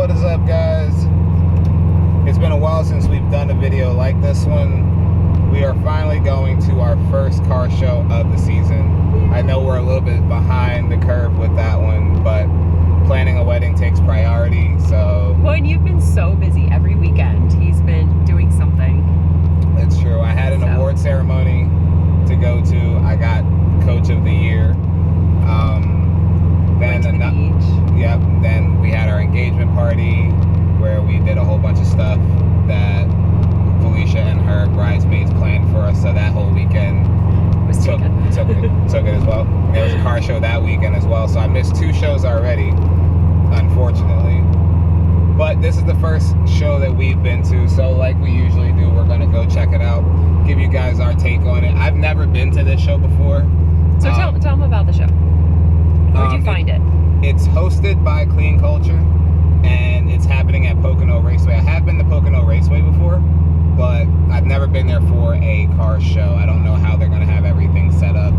What is up, guys? It's been a while since we've done a video like this one. We are finally going to our first car show of the season. I know we're a little bit behind the curve with that one, but planning a wedding takes priority, so... Well, and you've been so busy every weekend. He's been doing something. It's true. I had an award ceremony to go to. I got Coach of the Year. Then we had our engagement party where we did a whole bunch of stuff that Felicia and her bridesmaids planned for us. So that whole weekend took it as well. There was a car show that weekend as well. So I missed 2 shows already, unfortunately. But this is the first show that we've been to. So like we usually do, we're going to go check it out, give you guys our take on it. I've never been to this show before. So tell them about the show. Where'd you find it? It's hosted by Clean Culture, and it's happening at Pocono Raceway. I have been to Pocono Raceway before, but I've never been there for a car show. I don't know how they're going to have everything set up.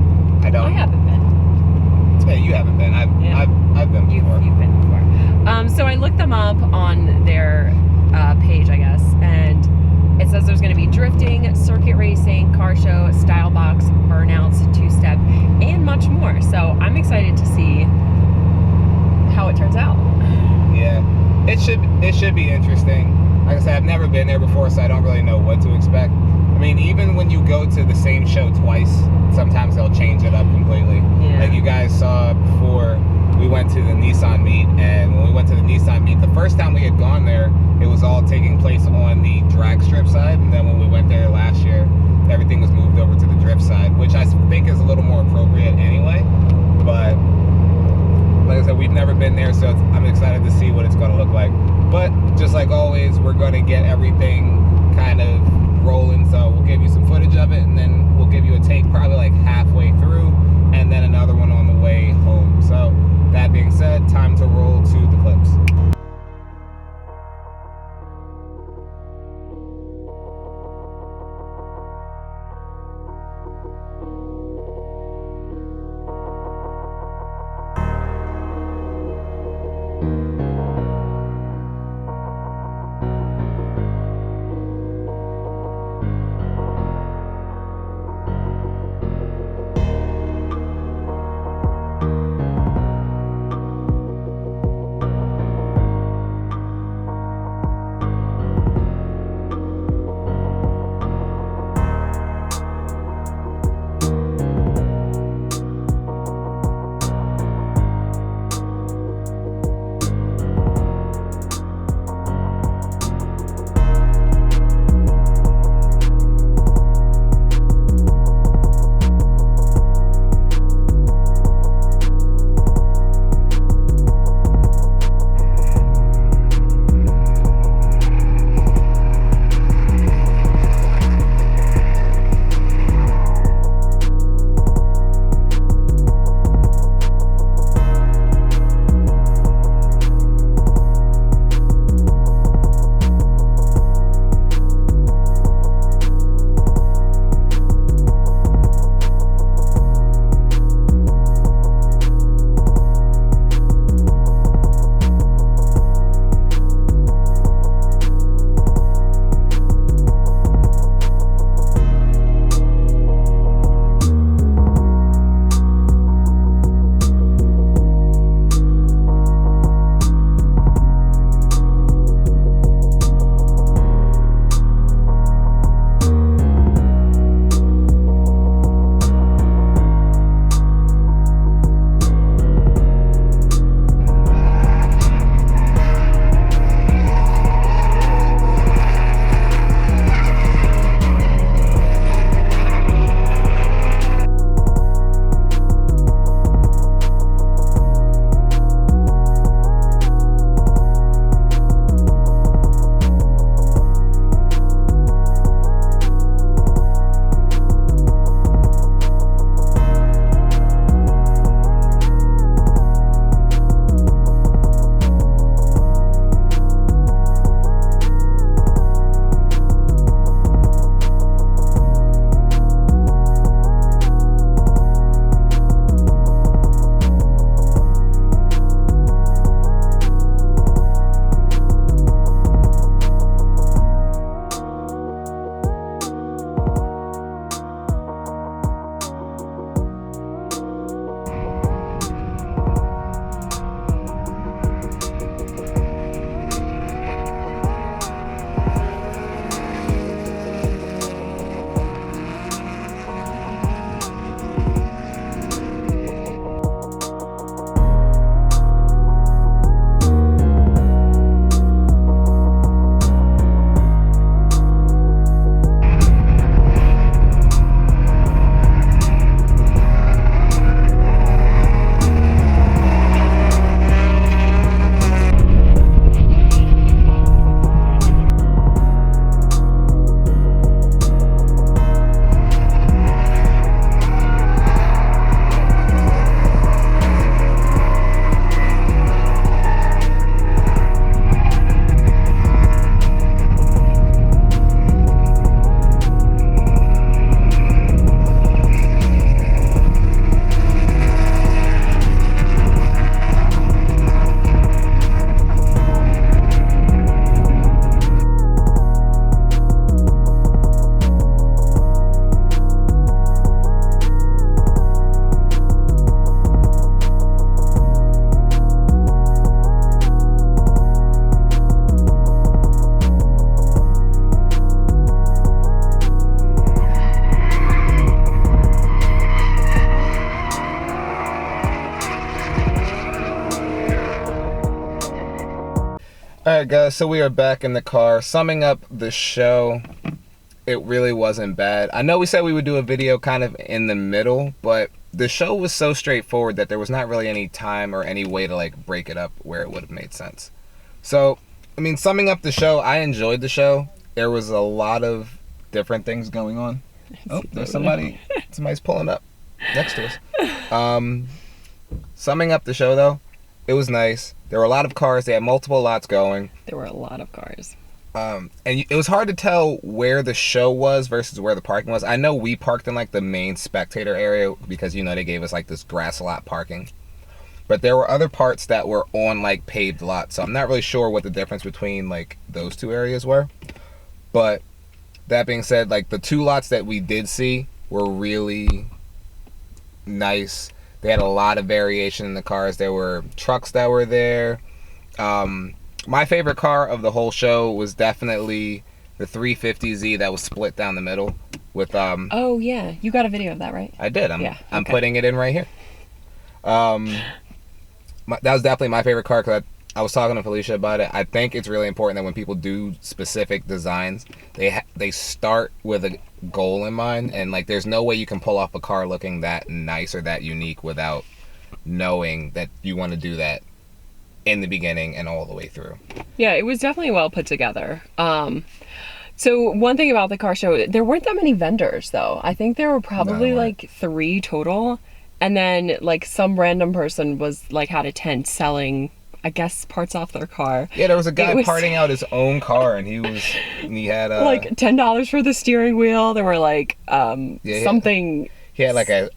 I haven't been. Hey, you haven't been. I've been before. You've been before. So I looked them up on their page, I guess, and it says there's going to be drifting, circuit racing, car show, style box, burnouts, 2-step, and much more. So I'm excited to see how it turns out. Yeah, it should be interesting. Like I said, I've never been there before, so I don't really know what to expect. I mean, even when you go to the same show twice, sometimes they'll change it up completely. Yeah. Like you guys saw before, we went to the Nissan meet, and when we went to the Nissan meet, the first time we had gone there, it was all taking place on the drag strip side, and then when we went there last year, everything was moved over to the drift side, which I think is a little more appropriate anyway. But like I said, we've never been there, so I'm excited to see what it's going to look like. But just like always, we're going to get everything kind of rolling, so we'll give you some footage of it, and then we'll give you a take probably like halfway through, and then another one on the way home. So that being said, time to roll to the clips. Alright guys, so we are back in the car. Summing up the show, it really wasn't bad. I know we said we would do a video kind of in the middle, but the show was so straightforward that there was not really any time or any way to like break it up where it would have made sense. So, I mean, summing up the show, I enjoyed the show. There was a lot of different things going on. Oh, there's somebody's pulling up next to us. Summing up the show though, it was nice. There were a lot of cars. They had multiple lots going. There were a lot of cars. And it was hard to tell where the show was versus where the parking was. I know we parked in like the main spectator area because, you know, they gave us like this grass lot parking. But there were other parts that were on like paved lots. So I'm not really sure what the difference between like those two areas were. But that being said, like the two lots that we did see were really nice. They had a lot of variation in the cars. There were trucks that were there. My favorite car of the whole show was definitely the 350Z that was split down the middle with Oh yeah, you got a video of that, right? I did. I'm okay. putting it in right here. That was definitely my favorite car because I was talking to Felicia about it. I think it's really important that when people do specific designs, they start with a goal in mind, and like there's no way you can pull off a car looking that nice or that unique without knowing that you want to do that in the beginning and all the way through. Yeah, it was definitely well put together. So one thing about the car show, there weren't that many vendors though. I think there were probably like 3 total, and then like some random person was like had a tent selling, I guess, parts off their car. Yeah, there was a guy parting out his own car, and he had like $10 for the steering wheel. There were like something. He had like his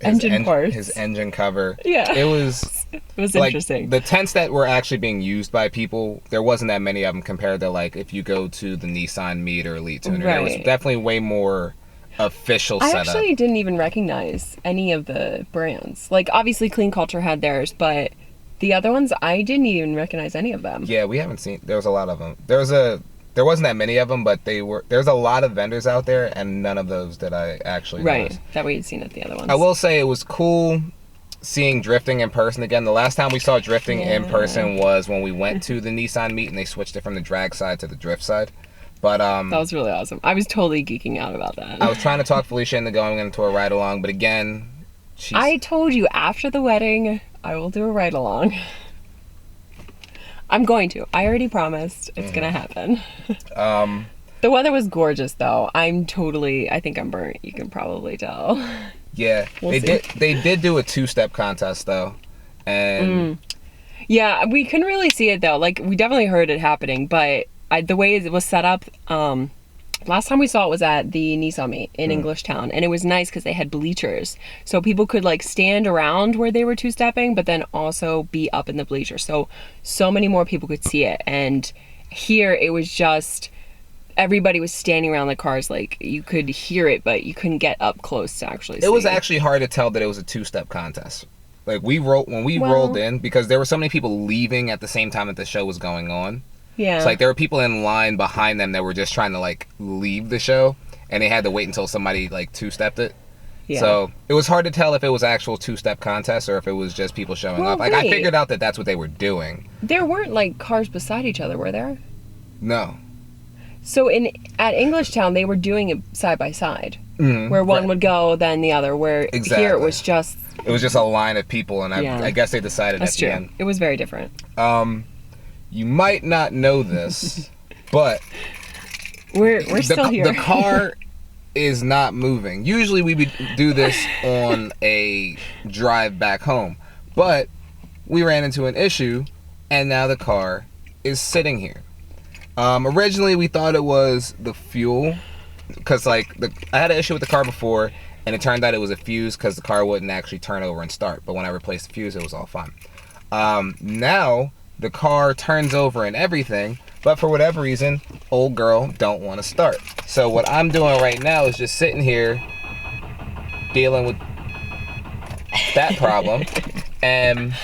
engine cover. Yeah, it was like, interesting. The tents that were actually being used by people, there wasn't that many of them compared to like if you go to the Nissan Meet or Elite Tuner. There was definitely way more official setup. I actually didn't even recognize any of the brands. Like obviously Clean Culture had theirs, but the other ones, I didn't even recognize any of them. Yeah, we haven't seen. There was a lot of them. There wasn't that many of them, but there's a lot of vendors out there, and none of those that I actually noticed. That we had seen at the other ones. I will say it was cool seeing drifting in person again. The last time we saw drifting in person was when we went to the Nissan Meet, and they switched it from the drag side to the drift side. But that was really awesome. I was totally geeking out about that. I was trying to talk Felicia into going into a ride along, but again, I told you after the wedding I will do a ride along. I'm going to. I already promised. It's gonna happen. The weather was gorgeous though. I think I'm burnt. You can probably tell. Yeah, they did do a 2-step contest though, and yeah, we couldn't really see it though. Like we definitely heard it happening, but the way it was set up, last time we saw it was at the Nissan Meet in Englishtown, and it was nice because they had bleachers, so people could like stand around where they were 2-stepping, but then also be up in the bleachers, so many more people could see it. And here it was just everybody was standing around the cars, like you could hear it, but you couldn't get up close to actually see. It was actually hard to tell that it was a 2-step contest. Like when we rolled in, because there were so many people leaving at the same time that the show was going on. Yeah. It's like there were people in line behind them that were just trying to like leave the show, and they had to wait until somebody like 2-stepped it. Yeah. So it was hard to tell if it was actual 2-step contest or if it was just people showing up. Like I figured out that that's what they were doing. There weren't like cars beside each other, were there? No. So at Englishtown they were doing it side by side, where one would go, then the other. Where here it was just a line of people, and I guess they decided at the end. It was very different. You might not know this, but we're still here. The car is not moving. Usually we would do this on a drive back home, but we ran into an issue, and now the car is sitting here. Originally we thought it was the fuel, because like I had an issue with the car before, and it turned out it was a fuse because the car wouldn't actually turn over and start. But when I replaced the fuse, it was all fine. Now the car turns over and everything, but for whatever reason, old girl don't want to start. So what I'm doing right now is just sitting here dealing with that problem, and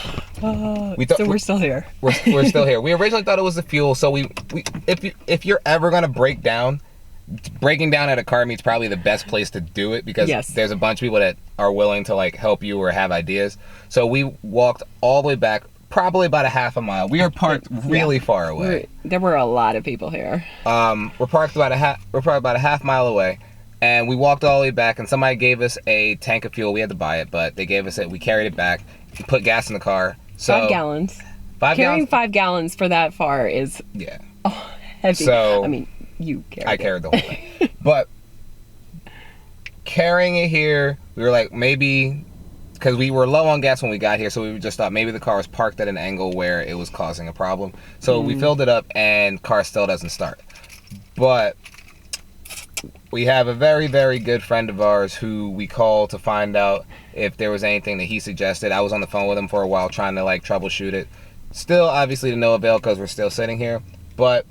so we're still here. We're still here. We originally thought it was the fuel. So if you're ever gonna break down, breaking down at a car meet's probably the best place to do it, because there's a bunch of people that are willing to like help you or have ideas. So we walked all the way back probably about a half a mile. We are parked really far away. There were a lot of people here. We're parked about we're probably about a half mile away, and we walked all the way back. And somebody gave us a tank of fuel. We had to buy it, but they gave us it. We carried it back. We put gas in the car. So 5 gallons. 5 Carrying gallons? 5 gallons for that far is heavy. So I mean, you carried I it. carried the whole thing. But carrying it here, we were like, maybe, because we were low on gas when we got here, so we just thought maybe the car was parked at an angle where it was causing a problem. So we filled it up, and car still doesn't start. But we have a very, very good friend of ours who we called to find out if there was anything that he suggested. I was on the phone with him for a while trying to like troubleshoot it. Still, obviously, to no avail because we're still sitting here. But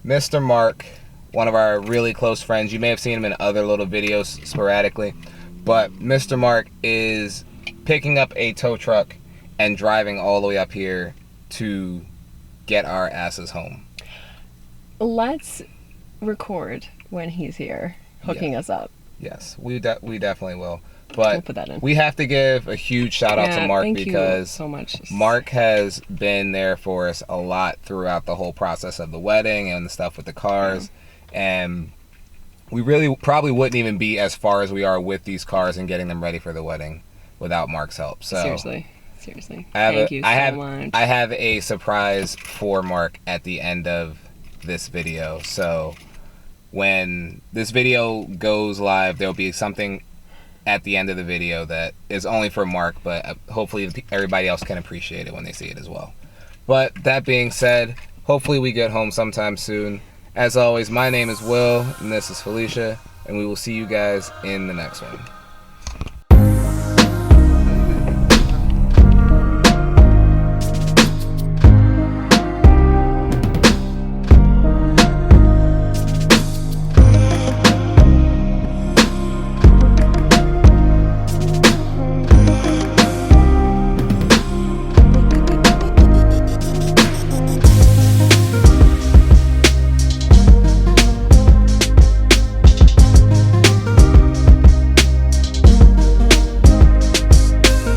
Mr. Mark, one of our really close friends, you may have seen him in other little videos sporadically, but Mr. Mark is picking up a tow truck and driving all the way up here to get our asses home. Let's record when he's here, hooking us up. Yes, we definitely will. But We'll put that in. we have to give a huge shout out to Mark thank because you so much. Mark has been there for us a lot throughout the whole process of the wedding and the stuff with the cars. And we really probably wouldn't even be as far as we are with these cars and getting them ready for the wedding without Mark's help. So Seriously. Thank you so much. I have a surprise for Mark at the end of this video. So when this video goes live, there'll be something at the end of the video that is only for Mark, but hopefully everybody else can appreciate it when they see it as well. But that being said, hopefully we get home sometime soon. As always, my name is Will, and this is Felicia, and we will see you guys in the next one.